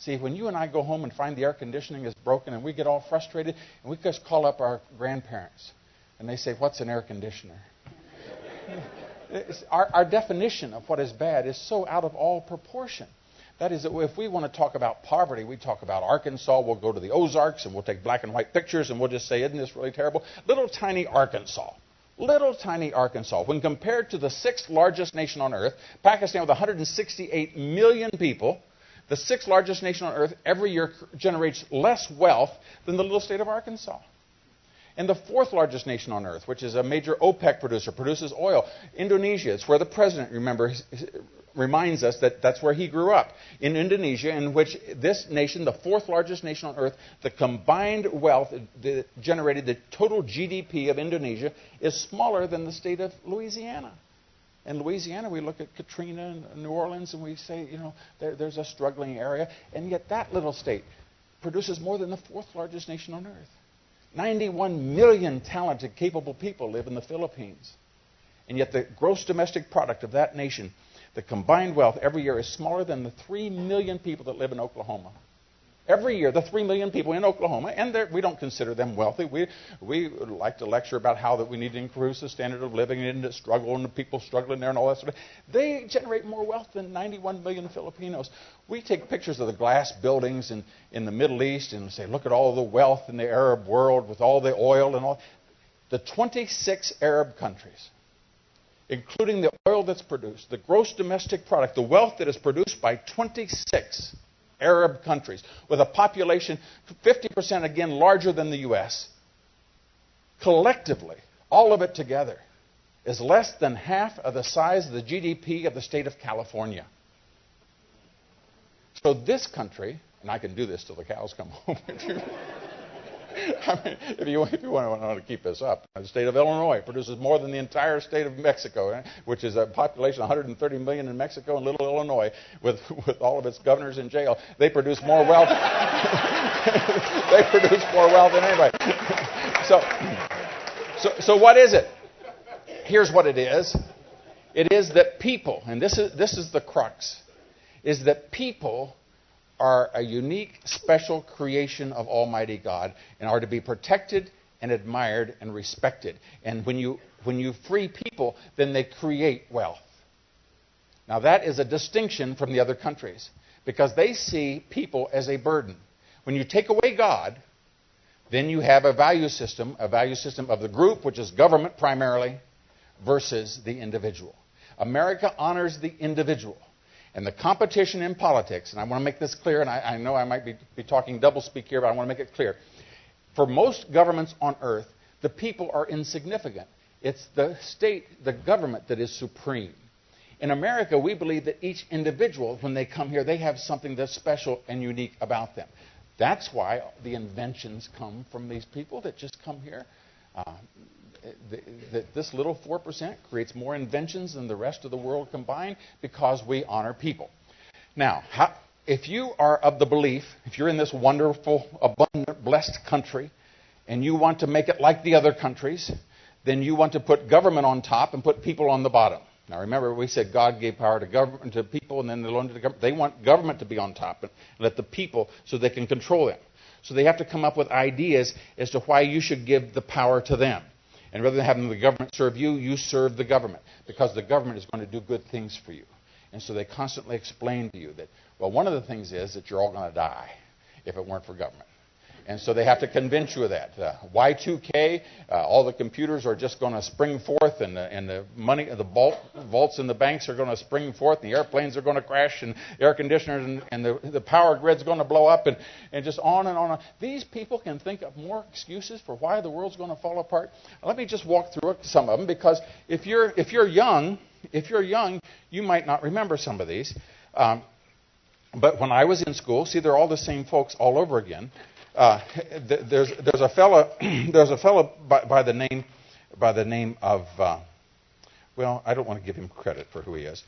See, when you and I go home and find the air conditioning is broken and we get all frustrated, and we just call up our grandparents, and they say, "What's an air conditioner?" Our definition of what is bad is so out of all proportion. That is, if we want to talk about poverty, we talk about Arkansas. We'll go to the Ozarks and we'll take black and white pictures and we'll just say, "Isn't this really terrible?" Little tiny Arkansas. Little tiny Arkansas. When compared to the 6th largest nation on earth, Pakistan with 168 million people, the 6th largest nation on earth every year generates less wealth than the little state of Arkansas. And the 4th largest nation on earth, which is a major OPEC producer, produces oil. Indonesia, it's where the president, remember, reminds us that that's where he grew up. In Indonesia, in which this nation, the 4th largest nation on earth, the combined wealth that generated, the total GDP of Indonesia, is smaller than the state of Louisiana. In Louisiana, we look at Katrina and New Orleans and we say, there's a struggling area. And yet that little state produces more than the 4th largest nation on earth. 91 million talented, capable people live in the Philippines. And yet the gross domestic product of that nation, the combined wealth every year, is smaller than the 3 million people that live in Oklahoma. Every year, the 3 million people in Oklahoma, and we don't consider them wealthy. We like to lecture about how that we need to increase the standard of living and the struggle and the people struggling there and all that sort of thing. They generate more wealth than 91 million Filipinos. We take pictures of the glass buildings in the Middle East and say, "Look at all the wealth in the Arab world with all the oil and all." The 26 Arab countries, including the oil that's produced, the gross domestic product, the wealth that is produced by 26 Arab countries, with a population 50% again larger than the U.S., collectively, all of it together, is less than half of the size of the GDP of the state of California. So this country, and I can do this till the cows come home. I mean, if you want to keep this up, the state of Illinois produces more than the entire state of Mexico, which is a population of 130 million in Mexico, and little Illinois, with all of its governors in jail. They produce more wealth. They produce more wealth than anybody. So what is it? Here's what it is. It is that people, and this is the crux, is that people are a unique, special creation of Almighty God and are to be protected and admired and respected. And when you free people, then they create wealth. Now that is a distinction from the other countries, because they see people as a burden. When you take away God, then you have a value system of the group, which is government primarily, versus the individual. America honors the individual. And the competition in politics, and I want to make this clear, and I know I might be talking doublespeak here, but I want to make it clear. For most governments on earth, the people are insignificant. It's the state, the government, that is supreme. In America, we believe that each individual, when they come here, they have something that's special and unique about them. That's why the inventions come from these people that just come here. This little 4% creates more inventions than the rest of the world combined, because we honor people. Now, if you are of the belief, if you're in this wonderful, abundant, blessed country, and you want to make it like the other countries, then you want to put government on top and put people on the bottom. Now remember, we said God gave power to government, to people, and then they loaned to the government. They want government to be on top and let the people, so they can control them. So they have to come up with ideas as to why you should give the power to them. And rather than having the government serve you, you serve the government, because the government is going to do good things for you. And so they constantly explain to you that, well, one of the things is that you're all going to die if it weren't for government. And so they have to convince you of that. Y2K, all the computers are just going to spring forth, and the money, the vaults in the banks are going to spring forth, and the airplanes are going to crash, and air conditioners and the power grid's going to blow up, and just on and on. These people can think of more excuses for why the world's going to fall apart. Let me just walk through some of them, because if you're young, you might not remember some of these. But when I was in school, see, they're all the same folks all over again. There's a fellow by the name of well, I don't want to give him credit for who he is,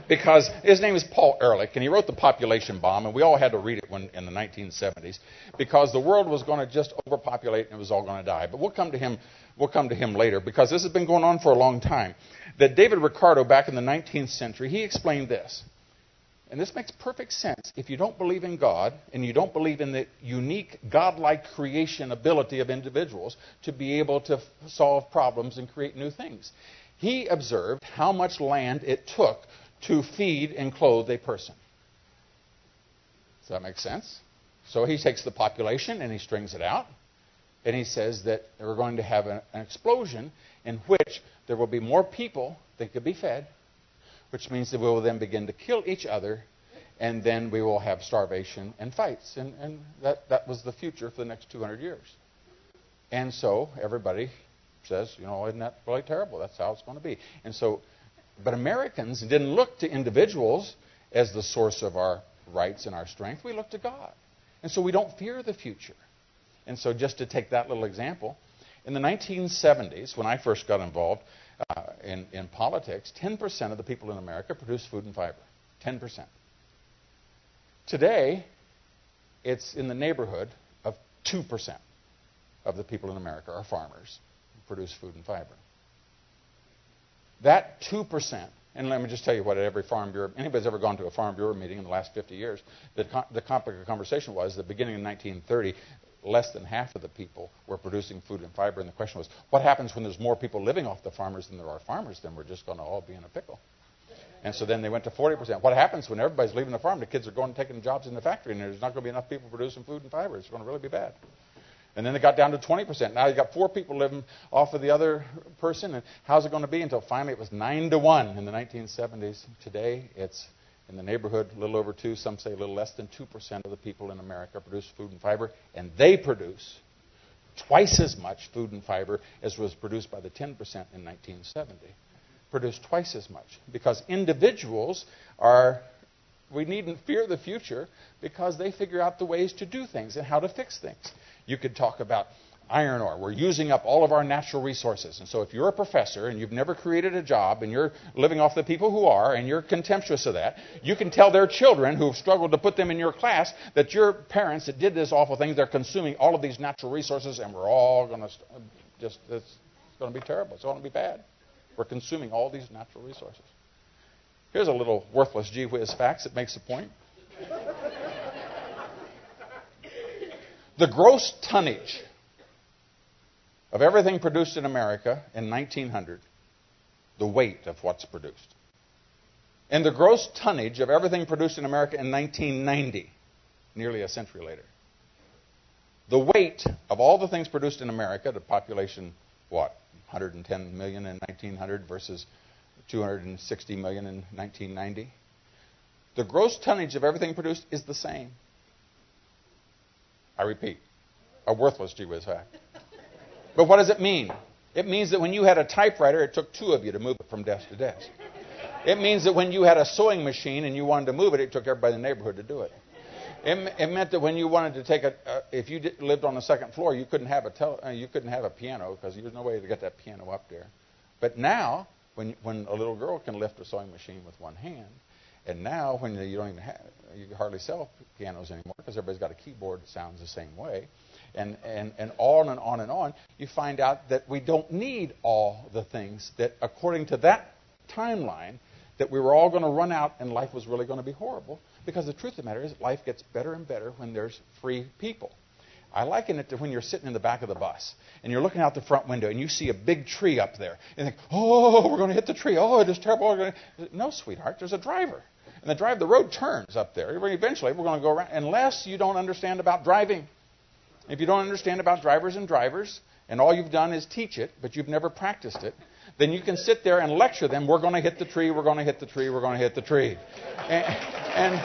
because his name is Paul Ehrlich, and he wrote The Population Bomb, and we all had to read it in the 1970s, because the world was going to just overpopulate and it was all going to die. But we'll come to him later, because this has been going on for a long time. That David Ricardo, back in the 19th century, he explained this. And this makes perfect sense if you don't believe in God and you don't believe in the unique godlike creation ability of individuals to be able to solve problems and create new things. He observed how much land it took to feed and clothe a person. Does that make sense? So he takes the population and he strings it out. And he says that we're going to have an explosion in which there will be more people than could be fed, which means that we will then begin to kill each other, and then we will have starvation and fights. And that was the future for the next 200 years. And so everybody says, isn't that really terrible? That's how it's going to be. And so, but Americans didn't look to individuals as the source of our rights and our strength. We look to God. And so we don't fear the future. And so just to take that little example, in the 1970s, when I first got involved, in politics, 10% of the people in America produce food and fiber. 10%. Today, it's in the neighborhood of 2% of the people in America are farmers who produce food and fiber. That 2%, and let me just tell you what at every Farm Bureau, anybody's ever gone to a Farm Bureau meeting in the last 50 years, the topic of conversation was the beginning of 1930, less than half of the people were producing food and fiber. And the question was, what happens when there's more people living off the farmers than there are farmers? Then we're just going to all be in a pickle. And so then they went to 40%. What happens when everybody's leaving the farm? The kids are going and taking jobs in the factory, and there's not going to be enough people producing food and fiber. It's going to really be bad. And then they got down to 20%. Now you got 4 people living off of the other person. And how's it going to be? Until finally it was 9-1 in the 1970s. Today it's in the neighborhood, a little over 2, some say a little less than 2% of the people in America produce food and fiber, and they produce twice as much food and fiber as was produced by the 10% in 1970. Produce twice as much. Because individuals we needn't fear the future because they figure out the ways to do things and how to fix things. You could talk about iron ore. We're using up all of our natural resources. And so if you're a professor and you've never created a job and you're living off the people who are and you're contemptuous of that, you can tell their children who've struggled to put them in your class that your parents that did this awful thing, they're consuming all of these natural resources and we're all going to it's going to be terrible. It's going to be bad. We're consuming all these natural resources. Here's a little worthless gee whiz facts that makes the point. The gross tonnage of everything produced in America in 1900, the weight of what's produced. And the gross tonnage of everything produced in America in 1990, nearly a century later. The weight of all the things produced in America, the population, 110 million in 1900 versus 260 million in 1990. The gross tonnage of everything produced is the same. I repeat, a worthless gee whiz fact. But what does it mean? It means that when you had a typewriter, it took 2 of you to move it from desk to desk. It means that when you had a sewing machine and you wanted to move it, it took everybody in the neighborhood to do it. It meant that when you wanted to take if you lived on the second floor, you couldn't have a piano because there's no way to get that piano up there. But now, when a little girl can lift a sewing machine with one hand, and now when you hardly sell pianos anymore because everybody's got a keyboard that sounds the same way. And on and on and on, you find out that we don't need all the things that, according to that timeline, that we were all going to run out and life was really going to be horrible. Because the truth of the matter is life gets better and better when there's free people. I liken it to when you're sitting in the back of the bus and you're looking out the front window and you see a big tree up there. And you think, oh, we're going to hit the tree. Oh, it is terrible. No, sweetheart, there's a driver. And the road turns up there. Eventually, we're going to go around unless you don't understand about driving. If you don't understand about drivers, and all you've done is teach it, but you've never practiced it, then you can sit there and lecture them, we're going to hit the tree, we're going to hit the tree, we're going to hit the tree. And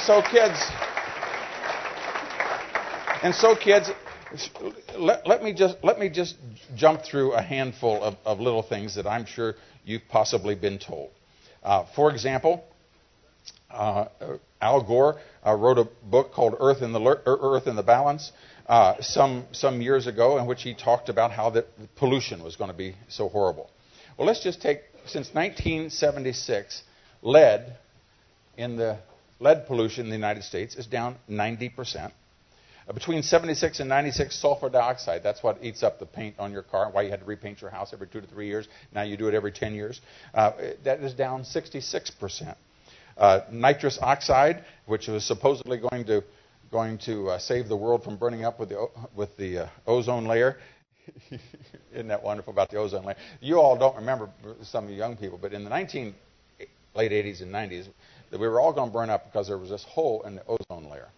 so kids, let me just jump through a handful of little things that I'm sure you've possibly been told. For example, Al Gore wrote a book called Earth in the Balance some years ago, in which he talked about how that pollution was going to be so horrible. Well, let's just take, since 1976, lead pollution in the United States is down 90%. Between 76 and 96, sulfur dioxide, that's what eats up the paint on your car, why you had to repaint your house every 2 to 3 years. Now you do it every 10 years. That is down 66%. Nitrous oxide, which was supposedly going to save the world from burning up with the ozone layer. Isn't that wonderful about the ozone layer? You all don't remember, some of you young people, but in the late 80s and 90s, that we were all going to burn up because there was this hole in the ozone layer.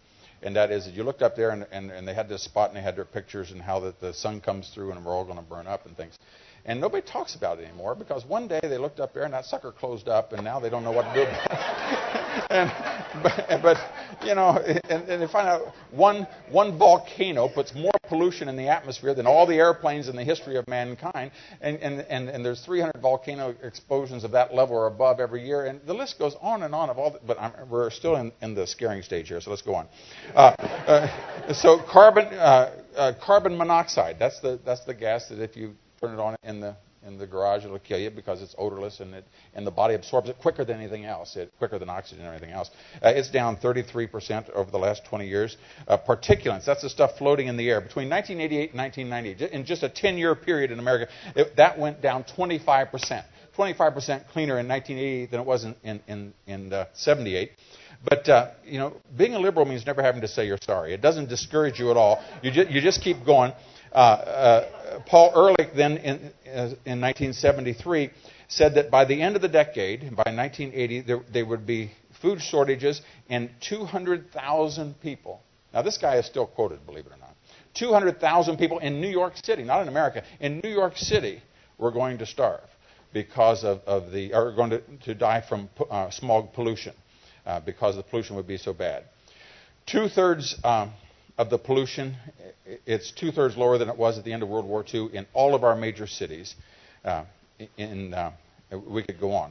And that is that you looked up there and they had this spot and they had their pictures and how that the sun comes through and we're all going to burn up and things. And nobody talks about it anymore because one day they looked up there and that sucker closed up and now they don't know what to do about it. But you know, and they find out one volcano puts more pollution in the atmosphere than all the airplanes in the history of mankind. And there's 300 volcano explosions of that level or above every year. And the list goes on and on of all. But we're still in the scaring stage here, so let's go on. So carbon monoxide. That's the gas that if you turn it on in the garage, it'll kill you because it's odorless and the body absorbs it quicker than anything else, quicker than oxygen or anything else. It's down 33% over the last 20 years. Particulates, that's the stuff floating in the air. Between 1988 and 1990, in just a 10-year period in America, that went down 25%. 25% cleaner in 1980 than it was in 78. But, you know, being a liberal means never having to say you're sorry. It doesn't discourage you at all. You just keep going. Paul Ehrlich then in 1973 said that by the end of the decade, by 1980, there would be food shortages and 200,000 people. Now, this guy is still quoted, believe it or not. 200,000 people in New York City, not in America, in New York City were going to starve because are going to die from smog pollution because the pollution would be so bad. 2/3 of the pollution, it's 2/3 lower than it was at the end of World War II in all of our major cities. We could go on.